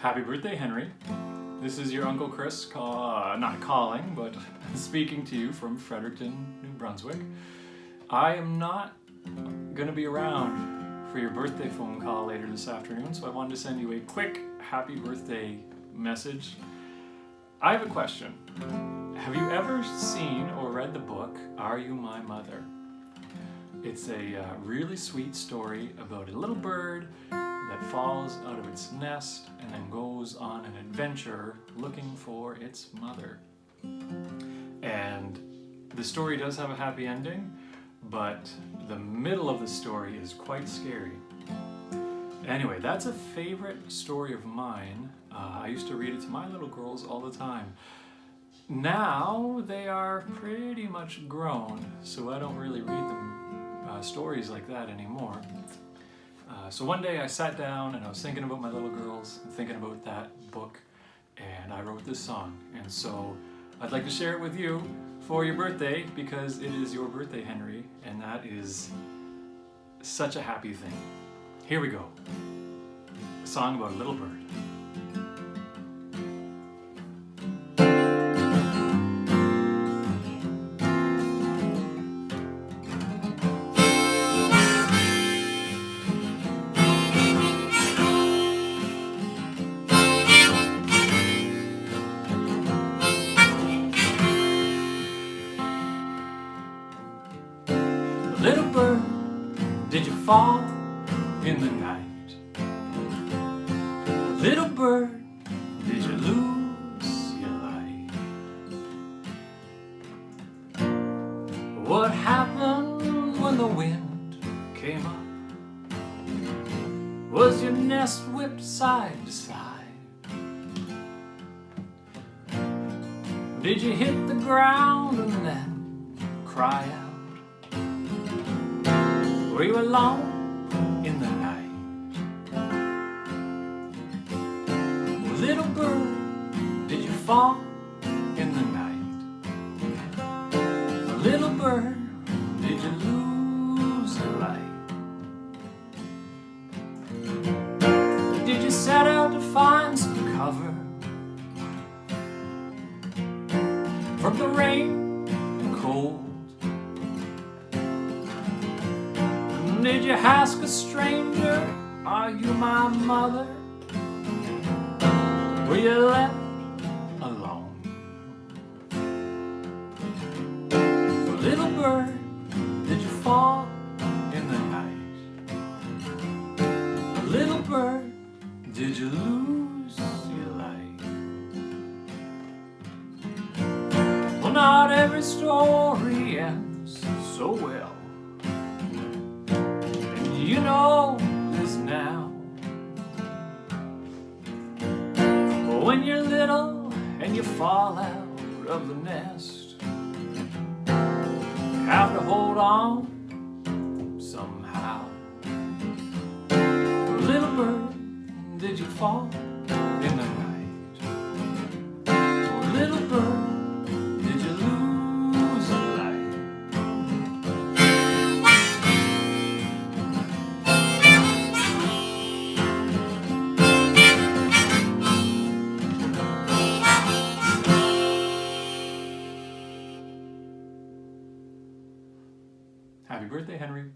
Happy birthday, Henry. This is your Uncle Chris, not calling, but speaking to you from Fredericton, New Brunswick. I am not going to be around for your birthday phone call later this afternoon, so I wanted to send you a quick happy birthday message. I have a question. Have you ever seen or read the book, Are You My Mother? It's a really sweet story about a little bird that falls out of its nest and then goes on an adventure looking for its mother. And the story does have a happy ending, but the middle of the story is quite scary. Anyway, that's a favorite story of mine. I used to read it to my little girls all the time. Now they are pretty much grown, so I don't really read them stories like that anymore. So one day I sat down and I was thinking about my little girls, thinking about that book, and I wrote this song. And so I'd like to share it with you for your birthday, because it is your birthday, Henry, and that is such a happy thing. Here we go. A song about a little bird. Little bird, did you fall in the night? Little bird, did you lose your light? What happened when the wind came up? Was your nest whipped side to side? Did you hit the ground and then cry out? Were you alone in the night? Little bird, did you fall in the night? Little bird, did you lose the light? Did you set out to find some cover from the rain and cold? Did you ask a stranger, are you my mother? Were you left alone? Little bird, did you fall in the night? Little bird, did you lose your light? Well, not every story ends so well. You know this now. When you're little and you fall out of the nest, you have to hold on somehow. Little bird, did you fall in the night? Little bird, did you lose a light? Happy birthday, Henry.